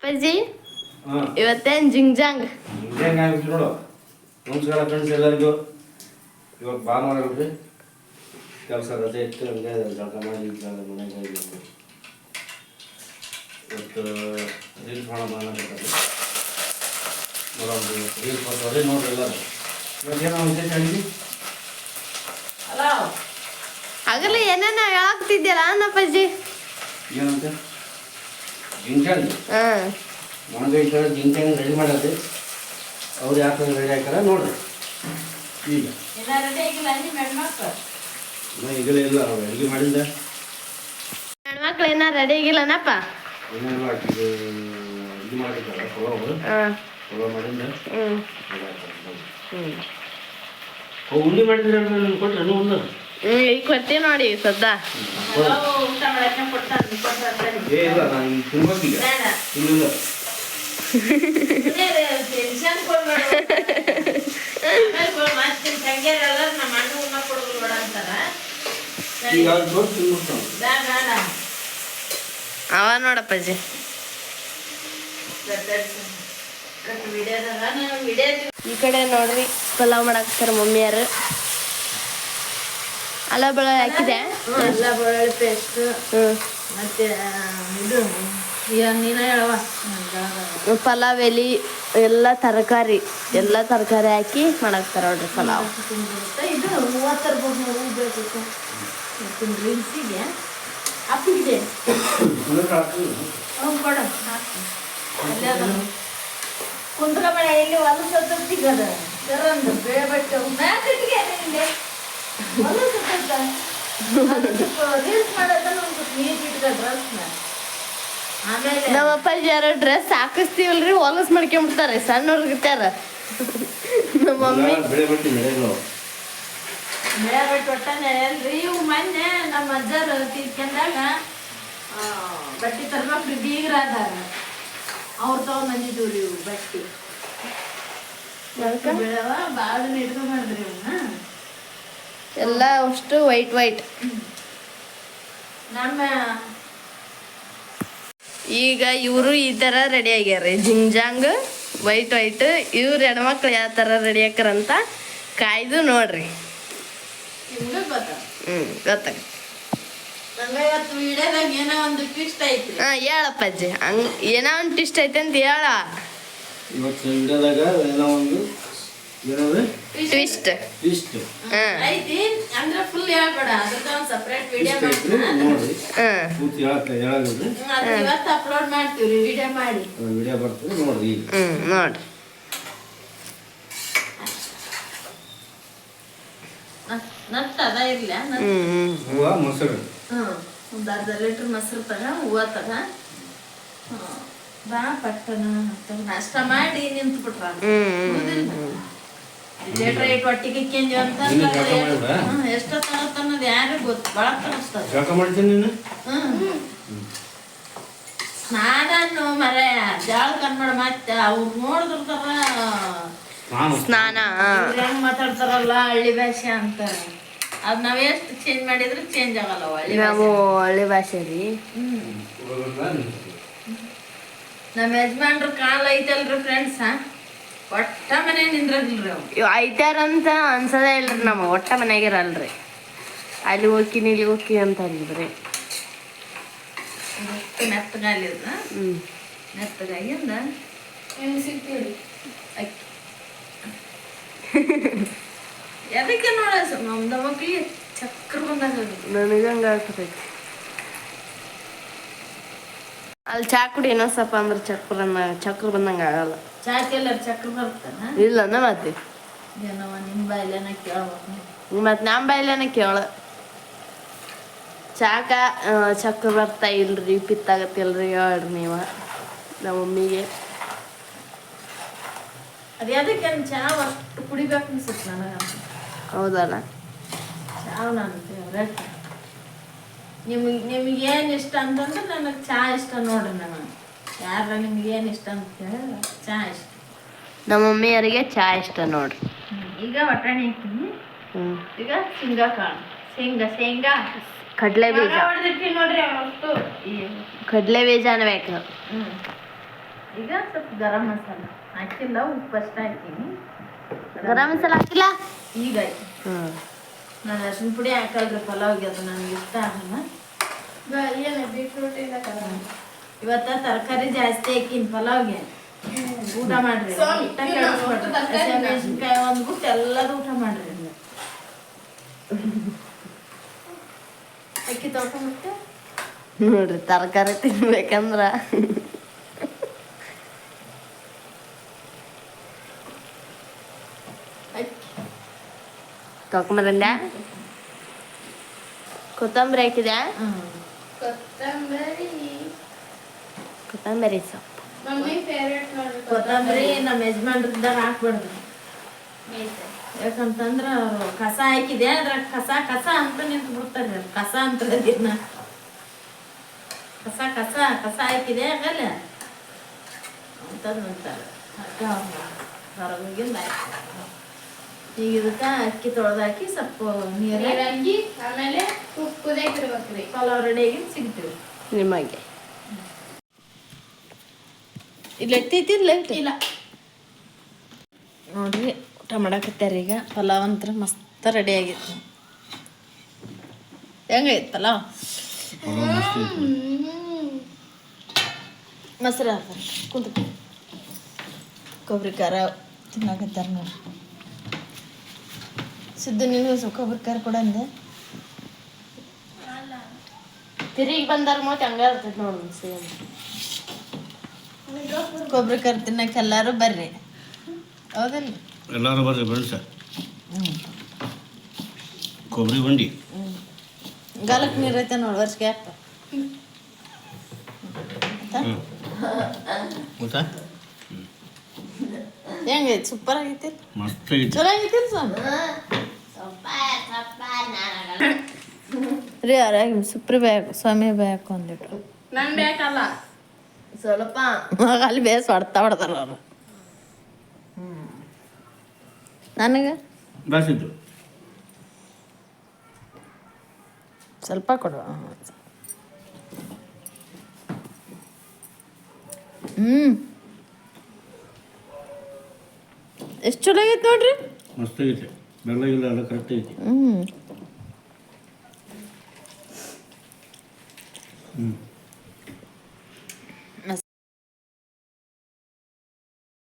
ಅಪ್ಪಾಜಿ ಇವತ್ತೇನು ಜಿಂಗ್ಜಾಂಗ್ ಆಗ್ಬಿಟ್ಟು ನೋಡು. ನಮಸ್ಕಾರ ಫ್ರೆಂಡ್ಸ್ ಎಲ್ಲರಿಗೂ. ಇವಾಗ ಭಾನುವಾರ ಬಿಡ್ರಿ, ಕೆಲಸ ರಜೆ ಇತ್ತು, ಹಂಗೆ ಜಳಕ ಮಾಡಿ ಮನೆಗೆ ಹೋಗಿತ್ತು. ಇವತ್ತು ರೀಲ್ಸ್ ಮಾಡೋಣ ಅನ್ನೋದು ನೋಡೋದು. ರೀಲ್ಸ್ ಬರ್ತಾರೆ ನೋಡ್ರಿ ಎಲ್ಲರೂ. ಇವತ್ತೇನೋ ವಿಶೇಷ ಅಡಿಗೆ ಆಗಲ್ಲ ಏನೇನ ಹೇಳಾಕ್ತಿದ್ಯಲ್ಲ ಅಪ್ಪಾಜಿ. ಏನಂತ ಜಿಂಚಾಂಗ್ ಒಣಗೈ ಥರ ಜಿಂಚಾಂಗ್ ರೆಡಿ ಮಾಡೋದು. ಅವ್ರು ಯಾವ ಥರ ರೆಡಿ ಹಾಕಾರ ನೋಡ್ರಿ. ಈಗ ಈಗಲೇ ಇಲ್ಲ, ಅವ್ರು ಅಡುಗೆ ಮಾಡಿದ್ದ ಹೆಣ್ಮಕ್ಳು ಏನ ರೆಡಿ ಆಗಿಲ್ಲನಪ್ಪ. ಏನೆಲ್ಲ ಇದು ಮಾಡಿದ್ದಾರೆ ಪಲಾವ್ ಮಾಡಿದ್ದ. ಉಂಡಿ ಮಾಡಿದ್ರೆ ಕೊಟ್ಟರೆ ಒಂದು ಈಗ ಕೊಡ್ತೀವಿ ನೋಡಿ ಸದ್ದ. ಏ ಇಲ್ಲ, ನಾನು ತಿನ್ಬೇಕೀಗ ತಿನ್ನಿಲ್ಲ. ಈಗ ದೊಡ್ಡ ತಿನ್ಬಿಡ್ತಾನೆ ಅವ ನೋಡಪ್ಪಾಜಿ. ಈ ಕಡೆ ನೋಡ್ರಿ ಪಲಾವ್ ಮಾಡಾಕ್ತಾರ ಮಮ್ಮಿಯಾರು. ಅಲ್ಲ ಬೆಳ್ಳುಳ್ಳಿ ಹಾಕಿದೆ, ಅಲ್ಲ ಬೆಳ್ಳುಳ್ಳಿ ಪೇಸ್ಟ್ ಮತ್ತೆ ಇದು ನೀನ ಹೇಳವ ಪಲಾವ್ ಎಲೆ ಎಲ್ಲ ತರಕಾರಿ ಹಾಕಿ ಮಾಡಾಕ್ತಾರ ನೋಡ್ರಿ ಪಲಾವ್. ಇದು 30 ರೂಪಾಯಿ ಹೂ ಬೇಕು ರೀಲ್ಸಿಗೆ ಹಾಕಿದ್ದೆ ಕೊಡ ಕುಂದ್ರ ಮಳೆ ಎಲ್ಲಿ ಹೊಲಸ ಸಿಗದ ಸರಂದು ಬೇಳೆ ಬಟ್ಟೆ ಮ್ಯಾಕಿಟ್ಗೆ ರೀಲ್ಸ್ ಮಾಡೋದನ್ನ ಒಂದು ನೀಟ್ ಇಟ್ಕ ಡ್ರೆಸ್ನ. ಆಮೇಲೆ ನಮ್ಮ ಅಪ್ಪಾಜಿ ಯಾರೋ ಡ್ರೆಸ್ ಹಾಕಿಸ್ತೀವಲ್ರಿ ಹೊಲಸ್ ಮಾಡ್ಕೊಂಡ್ಬಿಡ್ತಾರೆ ಸಣ್ಣವ್ರಿಗಿರ್ತಾರ. ನಮ್ಮ ಮಮ್ಮಿ ಬೆಳೆ ಬಟ್ಟಿ ಬೆಳೆ ಬಟ್ಟೆ ಒಟ್ಟನೆ ಅಲ್ರಿ. ಇವು ಮೊನ್ನೆ ನಮ್ಮ ಅಜ್ಜರು ತೀರ್ಕೊಂಡಾಗ ಬಟ್ಟೆ ತರ್ಬೇಕ್ರಿ ಬೀಗ್ರಾದಾರ ಅವ್ರು ತಗೊಂಡ್ಬಂದಿದ್ದೀವ್ರಿ ಇವು ಬಟ್ಟೆ ಬೆಳೆವ ಭಾಳ ಇಟ್ಕೊಂಡ್ ಮಾಡಿದ್ರಿ ಇವನ್ನ ಎಲ್ಲ ಅಷ್ಟು ವೈಟ್. ನಮ್ಮ ಈಗ ಇವರು ಈ ಥರ ರೆಡಿ ಆಗ್ಯಾರ ಜಿಂಗ್ಜಾಂಗ್ ವೈಟ್. ಇವ್ರು ಹೆಣ್ಮಕ್ಳು ಯಾವ ಥರ ರೆಡಿ ಹಾಕಾರಂತ ಕಾಯ್ದು ನೋಡ್ರಿ. ನಿಮ್ಗೆ ಗೊತ್ತ ಗೊತ್ತಾಗ. ನಂಗೆ ಇವತ್ತು ವಿಡಿಯೋದಾಗ ಏನೋ ಒಂದು ಟ್ವಿಸ್ಟ್ ಐತಿ. ಹೇಳಪ್ಪಾಜಿ. ಏನೋ ಒಂದು ಟ್ವಿಸ್ಟ್ ಐತೆ ಅಂತ ಹೇಳ. ಇವತ್ತು ವಿಡಿಯೋದಾಗ ಏನೋ ಒಂದು ಟ್ವಿಸ್ಟ್ ಐತಿ ಅಂದ್ರೆ ಫುಲ್ ಹೇಳ್ಬೇಡ, ಅದಕ್ಕೆ ಒಂದು ಸಪ್ರೇಟ್ ವಿಡಿಯೋ ಮಾಡ್ತೀನಿ. ಇವತ್ತು ಅಪ್ಲೋಡ್ ಮಾಡ್ತೀವಿ ವಿಡಿಯೋ ಮಾಡಿ. ವಿಡಿಯೋ ಬರ್ತೀವಿ ನೋಡ್ರಿ. ನೋಡ್ರಿ ನಟ್ ಅದ ಇರ್ಲ ಮೊಸರು ಒಂದು ಅರ್ಧ ಲೀಟ್ರ್ ಮೊಸರು ತಗ, ಹೂವ ತಗ, ಬಾ ಪಟ್ಟಣ ನಾಷ್ಟ ಮಾಡಿ ನಿಂತು ಬಿಟ್ರ ಲೀಟ್ರ್ ಇಟ್ಟು ಒಟ್ಟಿಗೆ ಕೆಂಜು ಅಂತ ಎಷ್ಟೊತ್ತ ಅನ್ನೋದು ಯಾರು ಗೊತ್ತು. ಭಾಳ ತನಸ್ತದ. ಸ್ನಾನ ಮರ ಜಾಳ ಕನ್ಮಾಡ ಮತ್ತೆ ಅವ್ರು ನೋಡಿದಿರ್ತಾರ ಸ್ನಾನ ಹೆಂಗ್ ಮಾತಾಡ್ತಾರಲ್ಲ ಹಳ್ಳಿ ಭಾಷೆ ಅಂತಾರೆ. ಅದ್ ನಾವೆಷ್ಟು ಚೇಂಜ್ ಮಾಡಿದ್ರು ಚೇಂಜ್ ಆಗಲ್ಲ. ನಾವು ಹಳ್ಳಿ ಭಾಷೆ ರೀ. ನಮ್ಮ ಯಜಮಾನ್ರ ಕಾಲ ಐತಲ್ರಿ ಫ್ರೆಂಡ್ಸ್, ಒಟ್ಟ ಮನೆ ನಿಂದ್ರದಿಲ್ರಿ ಅವ್ರು. ಐತಾರಂತ ಅನ್ಸದೇ ಇಲ್ರಿ. ನಮ್ಮ ಒಟ್ಟ ಮನೆಯಾಗಿರಲ್ರಿ. ಅಲ್ಲಿ ಹೋಗ್ತೀನಿ ಇಲ್ಲಿ ಹೋಗಿ ಅಂತ ಅಂದಿದ್ರಿ. ಮೆತ್ತಗಾಲಿದ ಮೆತ್ತಗಾಗಿಂದ ಸಿಗ್ತೀವಿ ಎದಕ್ಕೆ ನೋಡ ನಮ್ದ ಮಕ್ಳಿಗೆ ಚಕ್ರ ಬಂದಾಗ ನನಗೆ ಹಂಗ ಆಗ್ತೈತಿ. ಅಲ್ಲಿ ಚಾ ಕುಡಿ ಏನಸಪ್ಪ ಅಂದ್ರೆ ಚಕ್ರ ಬಂದಂಗ ಆಗಲ್ಲ. ಚಾಕೆಲ್ಲರ ಚಕ್ರ ಬರ್ತಾನ ಇಲ್ಲನ ಮತ್ತೆ ಏನವ ನಿಮ್ಮ ಬಾಯಿಲೇನ ಕೇಳ್ಬೇಕು. ಮತ್ತೆ ನಮ್ಮ ಬಾಯಿಲೇನ ಕೇಳ. ಚಾಕ ಚಕ್ರ ಬರ್ತಾ ಇಲ್ರಿ ಪಿತ್ತಾಗತ್ತಿಲ್ರಿ ಹೇಳ್ರಿ ನೀವ ನಮ್ಮ ಮಮ್ಮಿಗೆ. ಅದು ಅದಕ್ಕೆ ಚಾ ಅಷ್ಟು ಕುಡಿಬೇಕು ಅನ್ಸುತ್ತೆ ನನಗೆ. ಹೌದಲ್ಲ, ಚಾವ್ ನನ್ನ ಫೇವ್ರೇಟ್. ನಿಮಗೆ ಏನು ಇಷ್ಟ ಅಂತಂದ್ರೆ ನನಗೆ ಚಾ ಇಷ್ಟ ನೋಡ್ರಿ. ನನಗೆ ಯಾರ ನಿಮ್ಗೆ ಏನು ಇಷ್ಟ ಅಂತ ಹೇಳಿದ್ರೆ ಚಾ ಇಷ್ಟ. ನಮ್ಮ ಮಮ್ಮಿಯರಿಗೆ ಚಾ ಇಷ್ಟ ನೋಡ್ರಿ. ಈಗ ಒಟ್ಟಣೆ ಹಾಕ್ತೀನಿ. ಈಗ ಶೇಂಗಾ ಕಾಳು ಶೇಂಗಾ ಕಡಲೆ ಬೀಜ ಹೊಡೆದಿರ್ತೀನಿ ನೋಡ್ರಿ. ಅವತ್ತು ಕಡಲೆ ಬೀಜ ಅನ್ಬೇಕು. ಈಗ ಸ್ವಲ್ಪ ಗರಂ ಮಸಾಲ ಹಾಕಿಲ್ಲ, ಉಪ್ಪು ಅಷ್ಟ ಹಾಕೀನಿ. ಗರಂ ಮಸಾಲ ಹಾಕಿಲ್ಲ ಈಗ ನಾನು ಅರ್ಶಿನ ಪುಡಿ ಹಾಕಲ್ರಿ ಪಲಾವ್ಗೆ, ಅದು ನನಗೆ ಇಷ್ಟ ಆಗಲ್ಲ. ಇವತ್ತ ತರಕಾರಿ ಜಾಸ್ತಿ ಹಾಕಿನ ಪಲಾವ್ಗೆ. ಊಟ ಮಾಡ್ರಿ, ಮೆಣಸಿನ್ಕಾಯಿ ಒಂದ್ಬಿಟ್ಟು ಎಲ್ಲದು ಊಟ ಮಾಡ್ರಿ. ಅಕ್ಕಿ ತೊಳ್ಕೊಂಡ್ಬಿಟ್ಟು ನೋಡ್ರಿ ತರಕಾರಿ ತಿನ್ಬೇಕಂದ್ರ ತೊಳ್ಕೊಂಬರಂದ. ಕೊತ್ತಂಬರಿ ಹಾಕಿದೆ, ಕೊತ್ತಂಬರಿ ಸೊಪ್ಪು. ಕೊತ್ತಂಬರಿ ನಮ್ಮ ಯಜಮಾನ್ರದ್ದಾರ ಹಾಕ್ಬಾರ್ದು, ಯಾಕಂತಂದ್ರ ಅವ್ರು ಕಸ ಹಾಕಿದೆ ಅದ್ರಾಗ ಕಸ ಕಸ ಅಂತ ನಿಂತು ಬಿಡ್ತಾರೆ. ಕಸ ಅಂತಾರೆ ದಿನ ಕಸ ಕಸ ಕಸ ಹಾಕಿದೆ ಆಗಲ್ಲ ಅಂತಂತಾರೆ. ಅಕ್ಕ ಹೊರಗೋಗಿಂದ ಈಗ ಇದಕ್ಕೆ ಅಕ್ಕಿ ತೊಳೆದಾಕಿ ಸ್ವಲ್ಪ ನೀರು ಹಾಕಿ ಆಮೇಲೆ ಉಪ್ಪು ಇರ್ಬೇಕ್ರಿ. ಪಲಾವ್ ರೆಡಿಯಾಗಿ ಸಿಗ್ತೀವಿ ನಿಮಗೆ. ಇಲ್ಲಿ ಎತ್ತೈತಿ ಲೈಟ್ ಇಲ್ಲ ನೋಡ್ರಿ. ಊಟ ಮಾಡಕತ್ತಾರ ಈಗ. ಪಲಾವ್ ಅಂತ ಮಸ್ತ್ ರೆಡಿ ಆಗಿತ್ತು. ಹೆಂಗೈತೆ ಪಲಾವ್? ಮೊಸರು ಹಾಕ್ತಾರೆ ಕುಂತ ಕೊಬ್ಬರಿ ಖಾರ ತಿನ್ನಾಕತ್ತಾರ ನೋಡಿ. ಸಿದ್ದು ನಿನಗೂ ಸ್ವಲ್ಪ ಕೊಬ್ಬರಿ ಖಾರ ಕೊಡ ಅಂದೆ. ತಿರುಗಿ ಬಂದಾರ ಮತ್ತೆ ಹಂಗ ಇರ್ತೈತೆ ನೋಡಿ. ಸೇಮ್ ಕೊಬ್ಬರಿ ಖಾರ ತಿನ್ನಕ್ಕೆ ಎಲ್ಲರೂ ಬರ್ರಿ, ಹೌದಲ್ಲ? ಎಲ್ಲರೂ ಬರ್ರಿ ಬೆಳೆಸ ಕೊಬ್ಬರಿ ಬಂಡಿ ಗಾಲಕ್ಕೆ ನೀರು ಐತೆ ನೋಡಿ, ವರ್ಷಕ್ಕೆ ಹಾಕ್ತ. ಗೊತ್ತಾ? ಹೆಂಗೈತಿ? ಸೂಪರ್ ಆಗೈತಿ, ಮಸ್ತ್ ಆಗೈತಿ. ಚಲೋ ಆಗೈತಿ ಸ್ವಾಮಿ ರೀ. ಅವ್ರಾಗ ಸುಪ್ರಿ ಬೇಕು, ಸ್ವಾಮಿ ಬೇಕು ಅಂದಿಟ್ರು. ನನ್ ಬೇಕಲ್ಲ ಸ್ವಲ್ಪ ಅಲ್ಲಿ ಬೇಸ್ ಹೊಡ್ತಾ ಹೊಡ್ತಾರ ಅವರು. ನನಗೆ ಬಾಸಿದ್ದು ಸ್ವಲ್ಪ ಕೊಡು. ಎಷ್ಟು ಚಲೋ ಆಗೈತೆ ನೋಡ್ರಿ. ಮಸ್ತ್ ಆಗೈತೆ. ಬೆಲ್ಲ ಗಿಲ್ಲ ಎಲ್ಲ ಕರೆಕ್ಟ್ ಐತಿ.